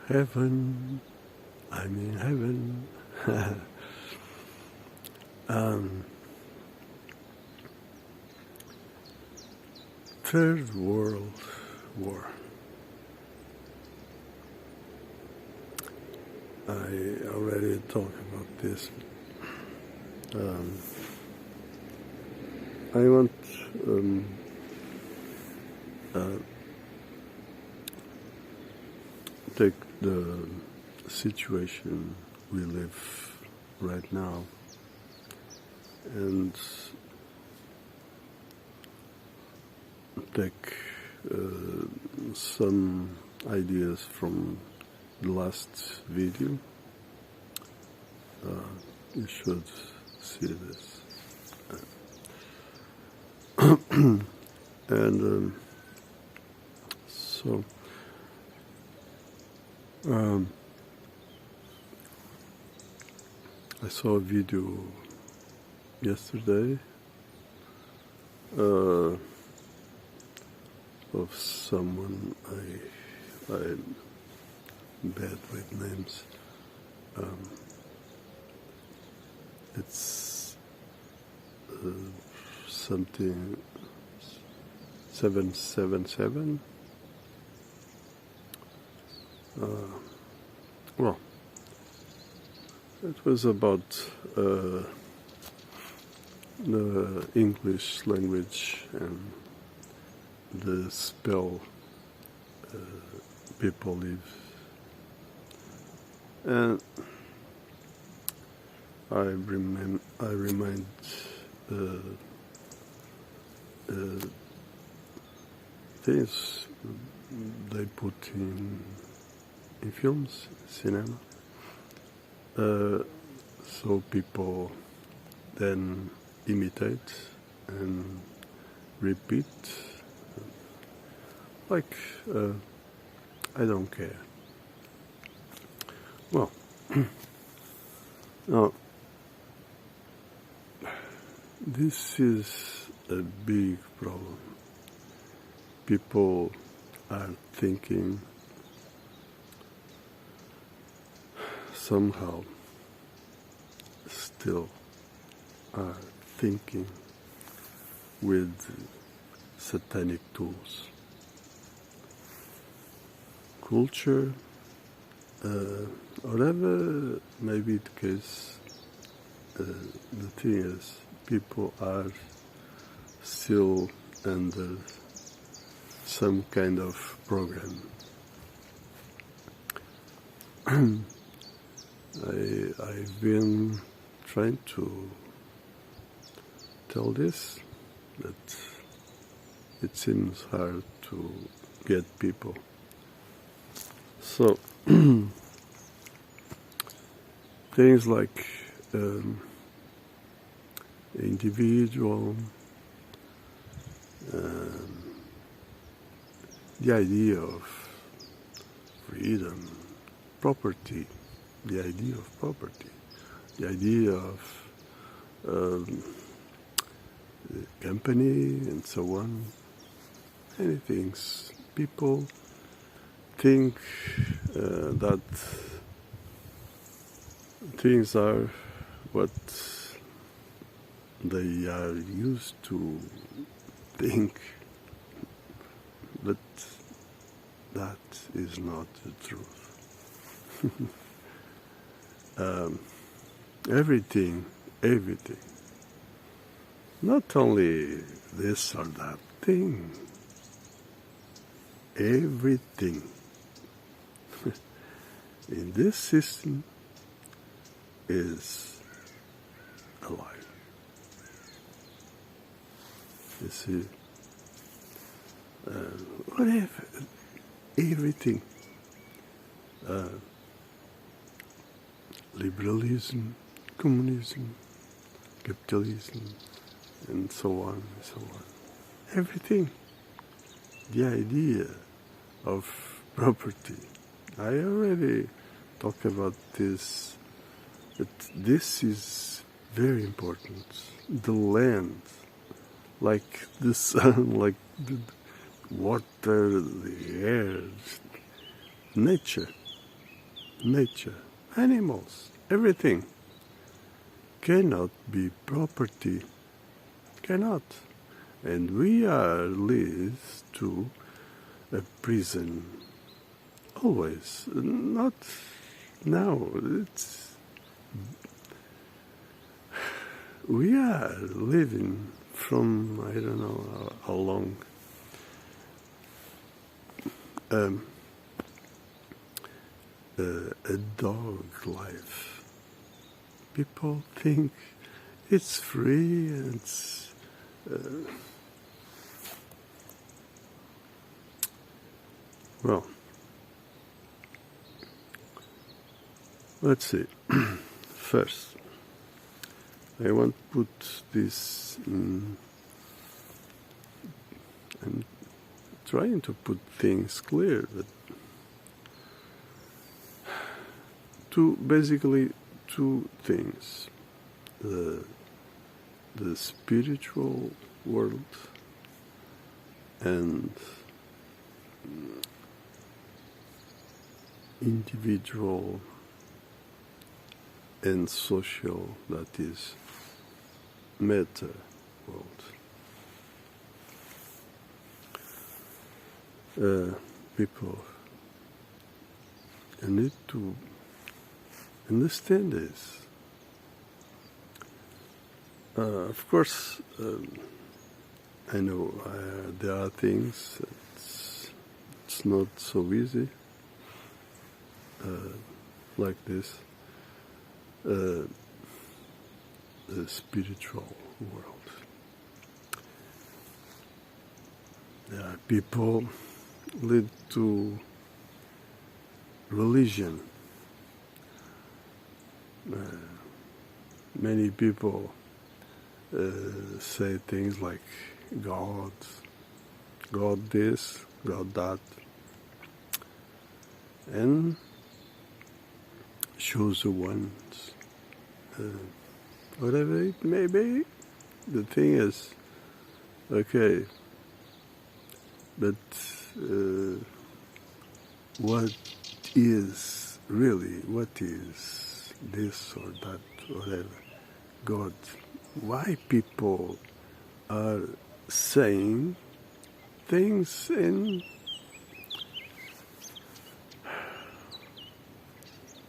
Heaven, I'm in heaven. Third World War. I already talked about this. I want take the situation we live right now and take some ideas from the last video. You should see this. And so I saw a video yesterday of someone I'm bad with names. It's something 777. Well, it was about the English language and the spell people live. And I remind things they put in films, cinema, so people then imitate and repeat. Like, I don't care. Well, now, this is a big problem. People are thinking somehow still are thinking with satanic tools. Culture, whatever may be the case, the thing is, people are still under some kind of program. I've been trying to tell this, but it seems hard to get people. So, things like individual, the idea of freedom, property, the idea of property, the idea of company and so on, many things. People think that things are what they are used to think, but that is not the truth. Everything, not only this or that thing, everything in this system is alive. You see, whatever, everything, liberalism, communism, capitalism, and so on and so on. Everything. The idea of property. I already talked about this, but this is very important. The land, like the sun, like the water, the air, nature, animals, everything cannot be property, cannot. And we are led to a prison, always, not now. We are living from, I don't know how long, a dog life. People think it's free, it's well, let's see. First, I want to put this I'm trying to put things clear, but basically two things. The spiritual world and individual and social, that is meta world. People, you need to understand this. Of course, I know there are things it's not so easy, like this, the spiritual world. There are people lead to religion. Many people say things like God this, God that, and choose the ones, whatever it may be. The thing is, okay, but what is really, what is this or that, whatever, God? Why people are saying things and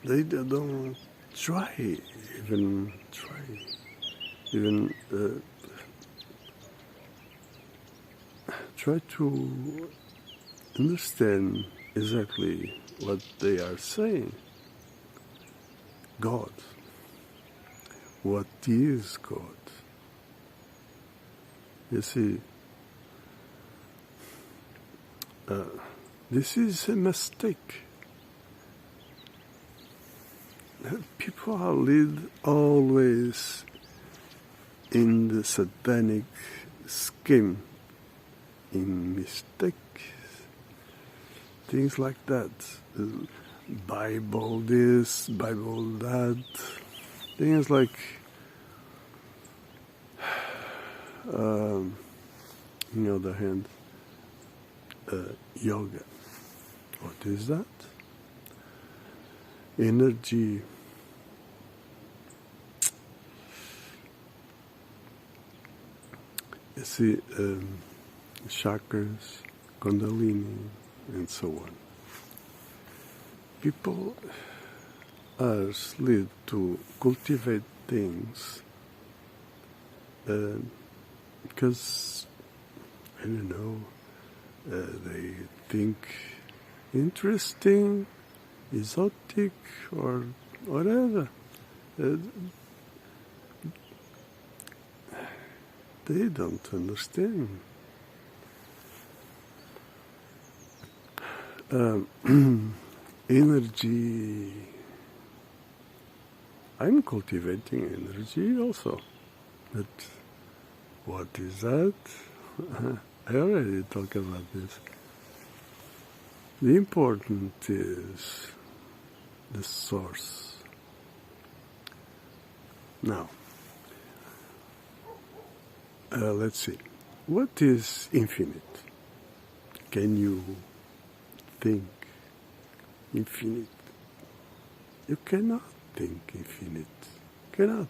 they don't try to understand exactly what they are saying. God. What is God? You see, this is a mistake. People are led always in the satanic scheme, in mistakes, things like that. Bible this, Bible that, things like on the other hand, yoga. What is that? Energy. You see, chakras, kundalini, and so on. People are led to cultivate things because, I don't know, they think interesting, exotic, or whatever. They don't understand. Energy. I'm cultivating energy also. But what is that? I already talked about this. The important is the source. Now, let's see. What is infinite? Can you think infinite? You cannot think infinite. Cannot.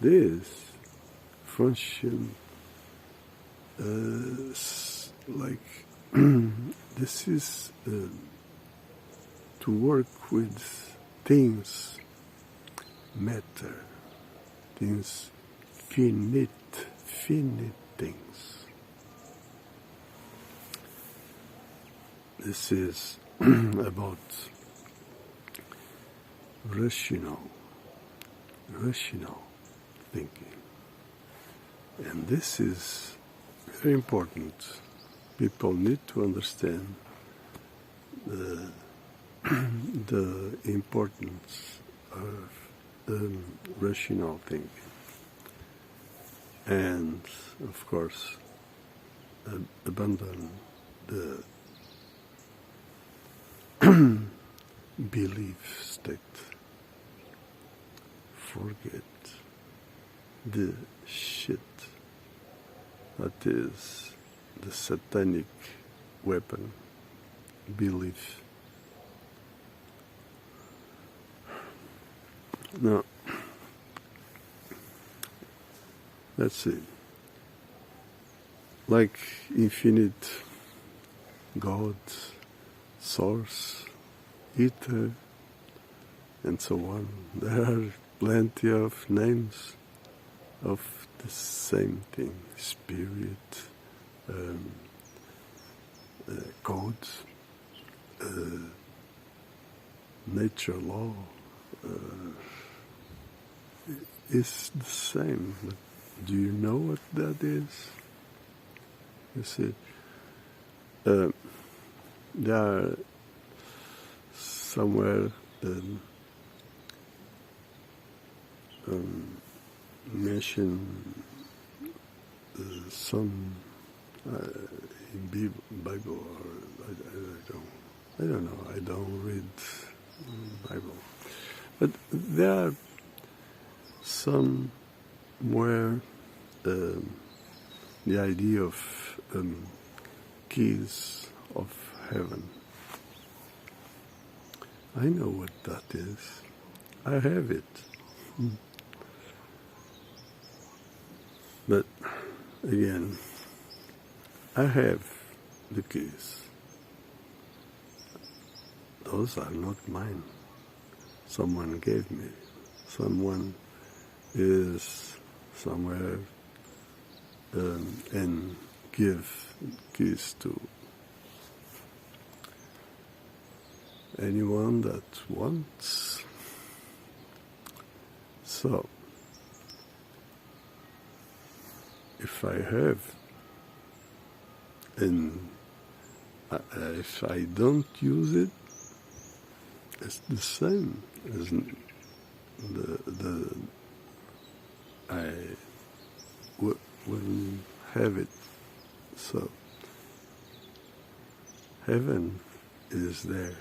This function like this is to work with things matter, things finite things. This is about rational thinking. And this is very important. People need to understand the importance of rational thinking. And, of course, abandon the belief state. Forget the shit that is the satanic weapon, belief. Now, let's see. Like infinite God, source, ether, and so on, there are plenty of names of the same thing: spirit, God, nature law. Is the same, but do you know what that is? You see, there are somewhere mention some in Bible, or I don't know. I don't read Bible, but there are somewhere the idea of keys of heaven. I know what that is. I have it. But again, I have the keys. Those are not mine. Someone gave me. Someone is somewhere and give keys to anyone that wants. So, if I have, and if I don't use it, it's the same as I wouldn't have it. So, heaven is there.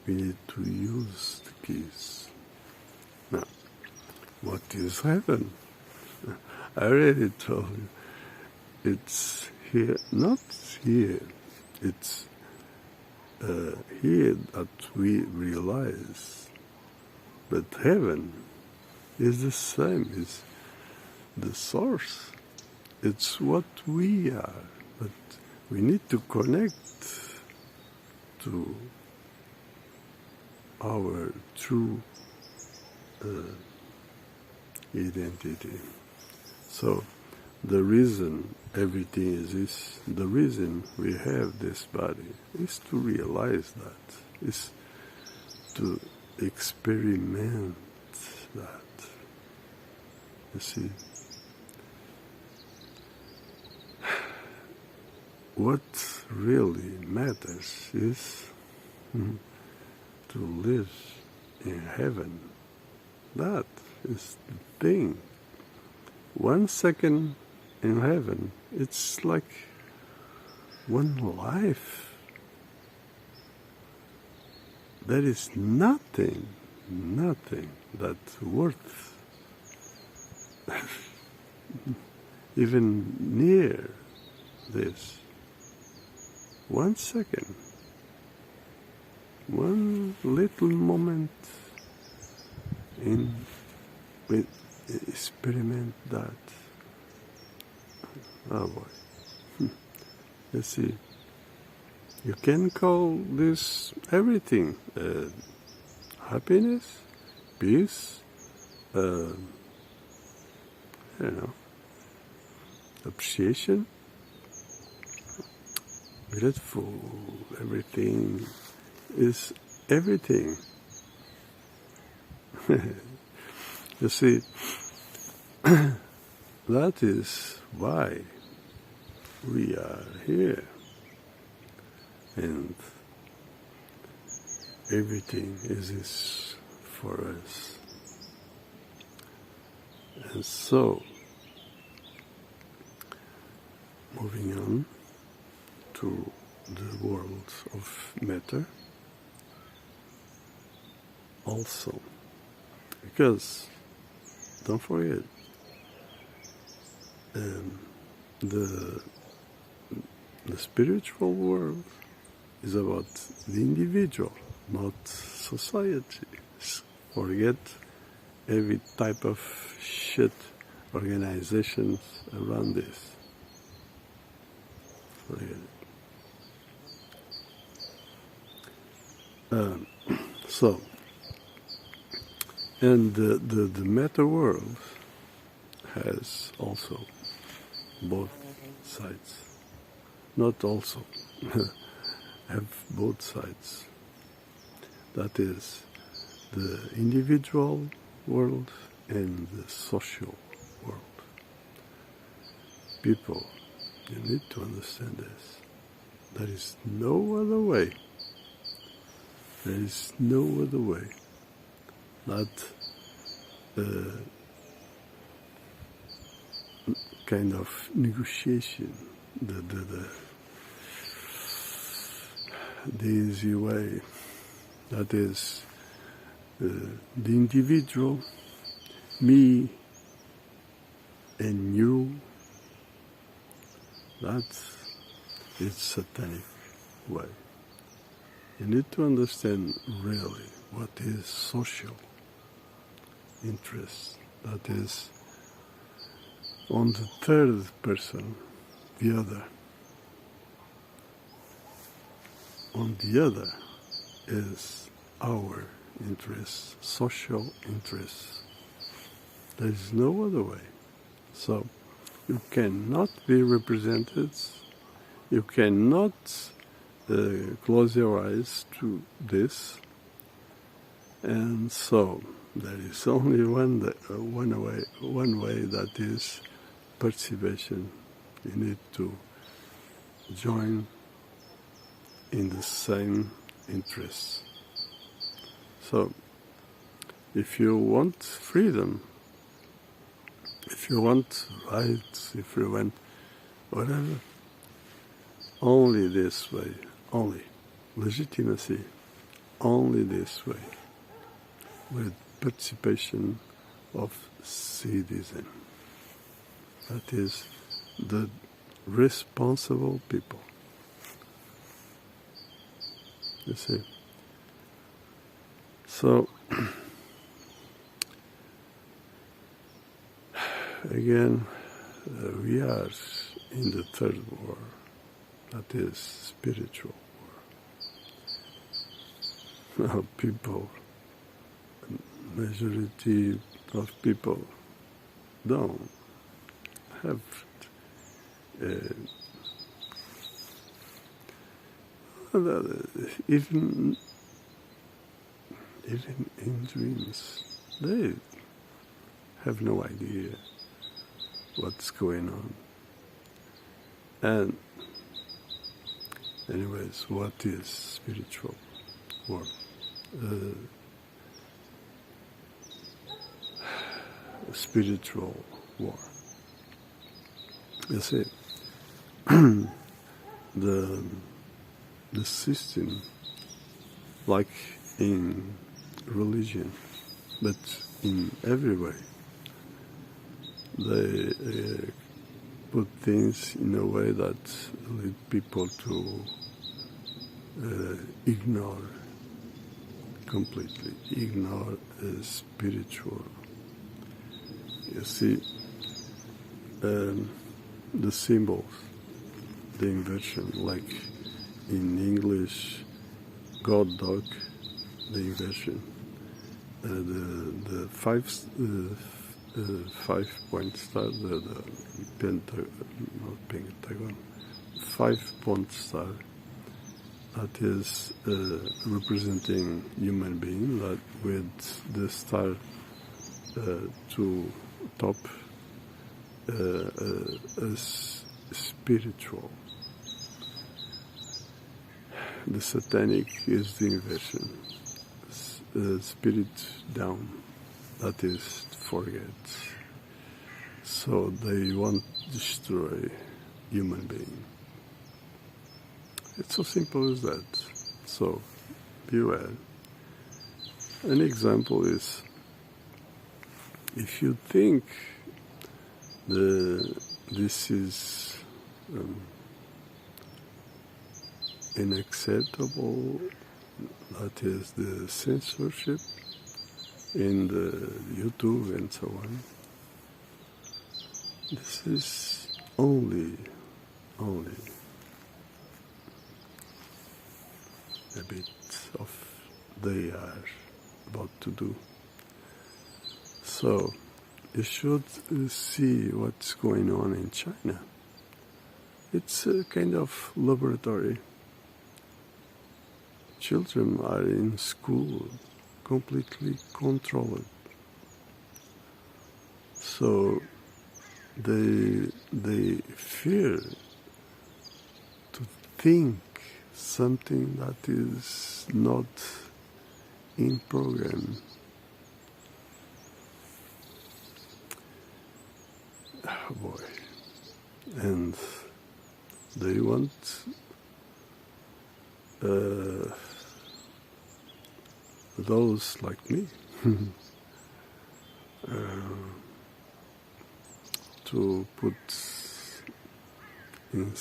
We need to use the keys. Now, what is heaven? I already told you. It's here, not here. It's here that we realize. But heaven is the same. It's the source. It's what we are. But we need to connect to our true identity. So the reason everything is the reason we have this body is to realize that, is to experiment that. You see, what really matters is to live in heaven. That is the thing. 1 second in heaven, it's like one life. There is nothing that's worth even near this. 1 second, one little moment in with experiment that. Oh boy. You see, you can call this everything. Happiness, peace, appreciation, grateful, everything is everything. You see, that is why we are here, and everything is for us. And so, moving on to the world of matter, also, because don't forget, the spiritual world is about the individual, not society. Forget every type of shit organizations around this. Forget it. So, and the meta world has also both sides. Not also, have both sides. That is the individual world and the social world. People, you need to understand this. There is no other way. There is no other way. Not kind of negotiation, the easy way. That is the individual, me and you. That is satanic way. You need to understand really what is social interest. That is on the third person, the other. On the other is our interest, social interest. There is no other way. So you cannot be represented, you cannot close your eyes to this, and so there is only one way, that is participation. You need to join in the same interests. So, if you want freedom, if you want rights, if you want whatever, only this way, only legitimacy, only this way, with participation of citizen. That is the responsible people. You see. So, again, we are in the third war, that is spiritual war. Now people, majority of people don't have even in dreams, they have no idea what's going on. And anyways, what is spiritual war? Spiritual war. You see, the system, like in religion, but in every way, they put things in a way that lead people to completely ignore spiritual. You see, the symbols, the inversion, like in English, God dog, the inversion, the 5-point star, the pentagon, 5-point star, that is representing human being, that with the star to top as spiritual. The satanic is the inversion. Spirit down, that is forget. So they want to destroy human being. It's so simple as that. So beware. An example is, if you think this is unacceptable, that is the censorship in the YouTube and so on, this is only a bit of they are about to do. So you should see what's going on in China. It's a kind of laboratory. Children are in school, completely controlled. So they fear to think something that is not in program. Oh boy. And they want those like me to put in,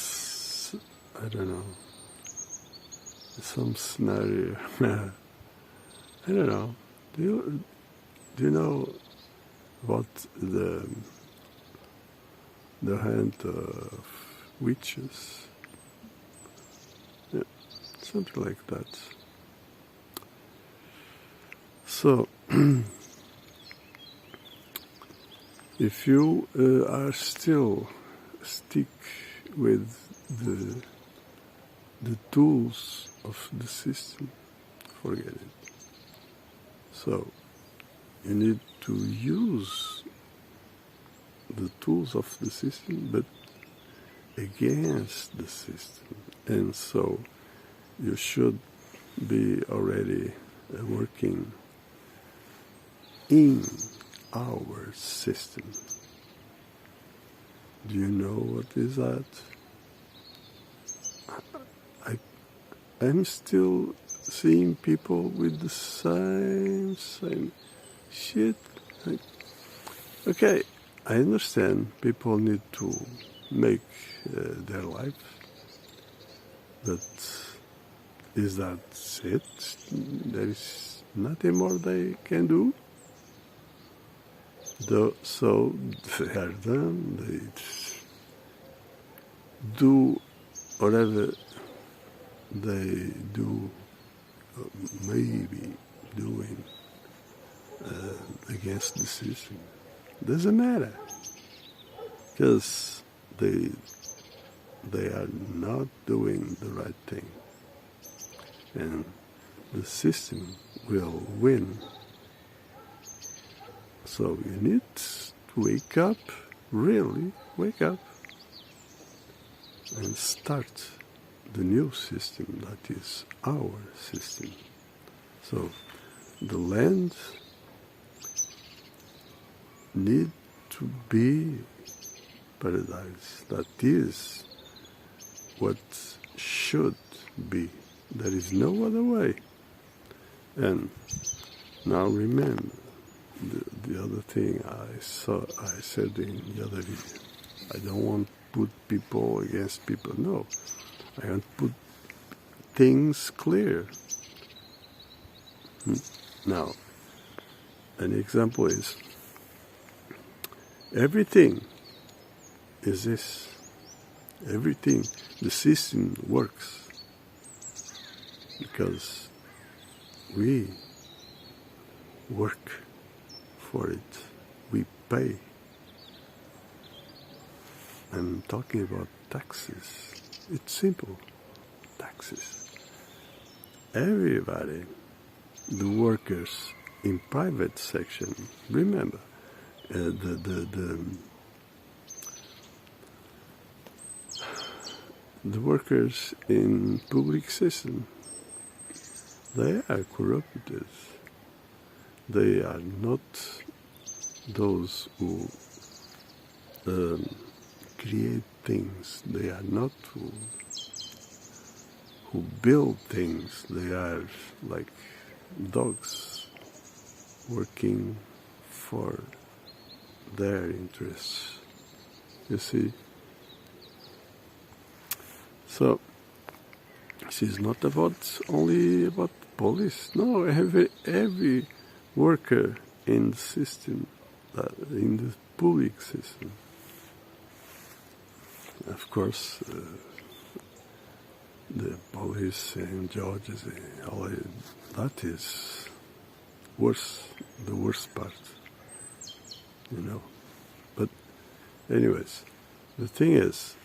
I don't know, some scenario. I don't know. Do you know what the hand of witches? Yeah, something like that. So, if you are still stick with the tools of the system, forget it. So, you need to use the tools of the system, but against the system. And so, you should be already working in our system. Do you know what is that? I'm still seeing people with the same shit. Okay, I understand people need to make their life, but is that it? There is nothing more they can do? So they are done, they do whatever they do, maybe doing against the system. Doesn't matter, because they are not doing the right thing, and the system will win. So you need to wake up, really wake up, and start the new system that is our system. So the land need to be paradise. That is what should be. There is no other way. And now remember, the other thing I said in the other video. I don't want to put people against people. No, I want to put things clear. Now, an example is everything is this. Everything, the system works because we work for it. We pay. I'm talking about taxes. It's simple. Taxes. Everybody, the workers in private section, remember, the workers in public system, they are corrupted. They are not those who create things. They are not who build things. They are like dogs working for their interests. You see? So, this is not only about police. No, every worker in the system, in the public system. Of course, the police and judges, all that is worse, the worst part, you know. But anyways, the thing is,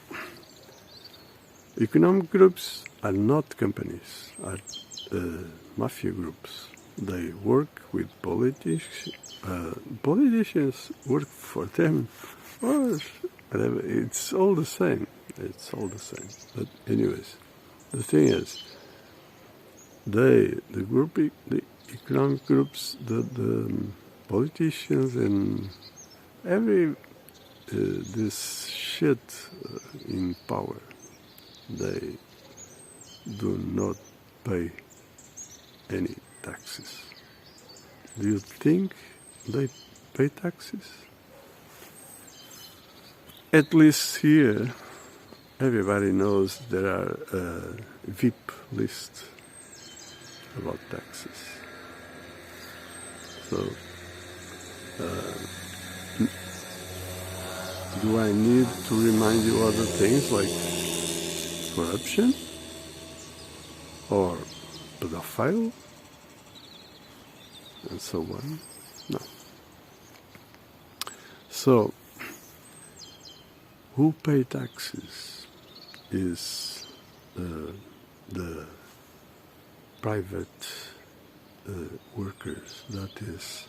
economic groups are not companies, are mafia groups. They work with politicians. Politicians work for them, or whatever. It's all the same. It's all the same. But anyways, the thing is, the economic groups, the politicians, and this shit in power, they do not pay any taxes. Do you think they pay taxes? At least here, everybody knows there are VIP lists about taxes. So, do I need to remind you other things like corruption or pedophile and so on? No. So, who pay taxes is the private workers, that is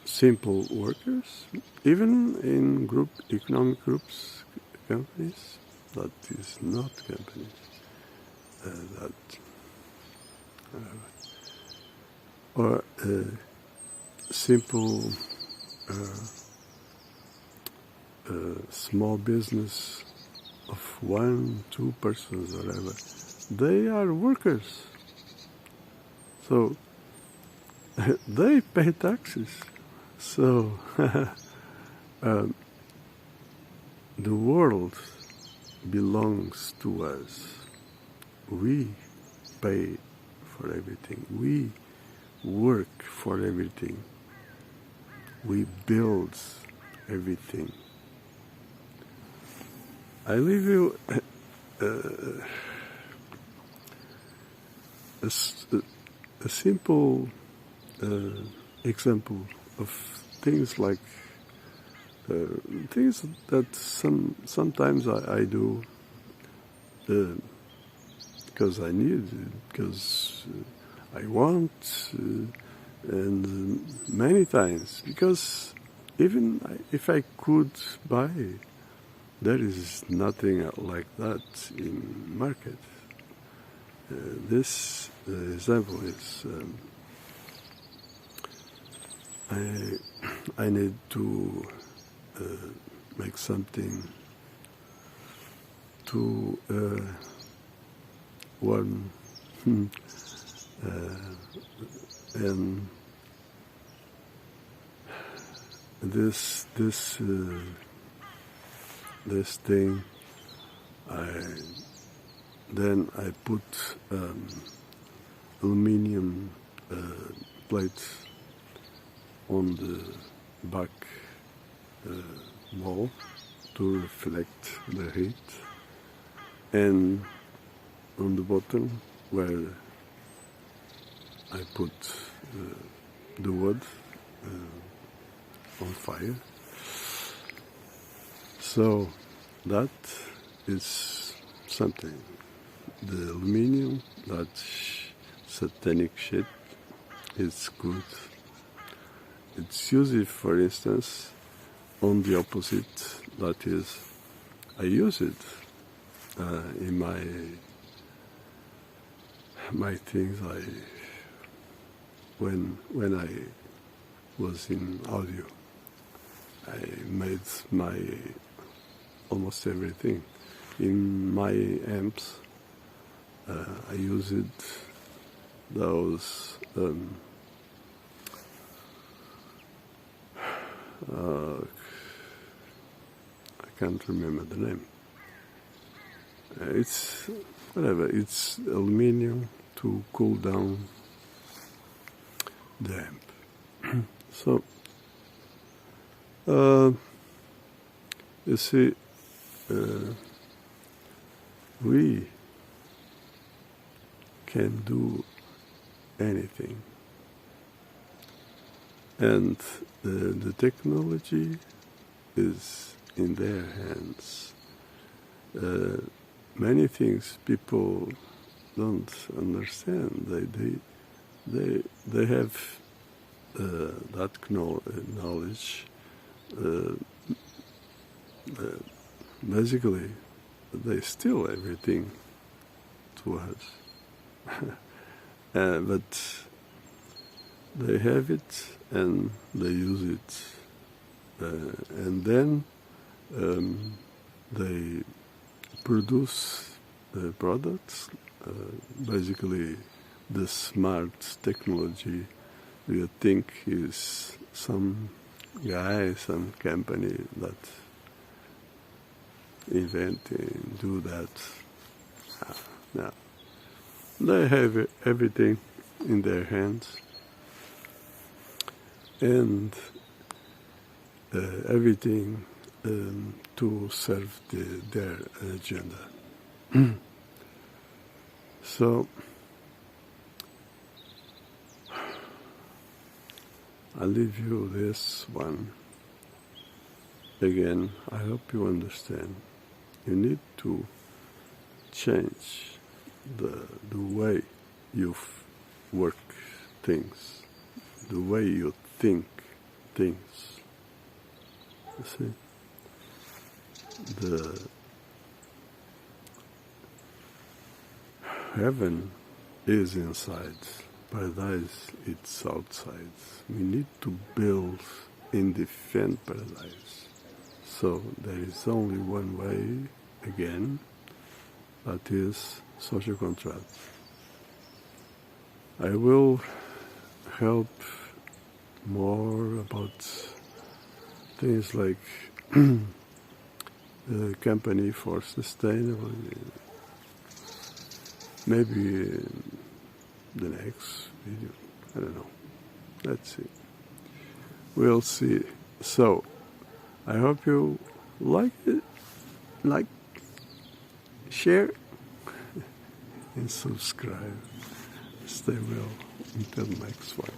simple workers, even in economic groups, companies, that is not companies, or simple small business of 1-2 persons, whatever, they are workers. So they pay taxes. So the world belongs to us. We pay for everything. We work for everything. We build everything. I leave you a simple example of things like things that sometimes I do because I need, because I want, and many times because even if I could buy, there is nothing like that in market. This example is I need to make something to one and this thing, then I put aluminium plates on the back wall to reflect the heat, and on the bottom where I put the wood on fire. So that is something. The aluminium, that satanic shit, is good. It's used, for instance, on the opposite. That is, I use it in my things. When I was in audio, I made my almost everything. In my amps, I used those I can't remember the name. It's whatever. It's aluminium to cool down the amp. So you see, we can do anything, and the technology is in their hands. Many things people don't understand. They have that knowledge. Basically, they steal everything to us, but they have it and they use it, and then they produce products. Basically, the smart technology you think is some guy, some company that invent and do that. No. They have everything in their hands, and everything to serve their agenda. So I'll leave you this one. Again, I hope you understand. You need to change the way you work things, the way you think things. You see, the heaven is inside, paradise it's outside. We need to build and defend paradise. So there is only one way, again, that is social contract. I will help more about things like the company for sustainable, maybe the next video, I don't know. Let's see. We'll see. So, I hope you like it, share, and subscribe. Stay well until next one.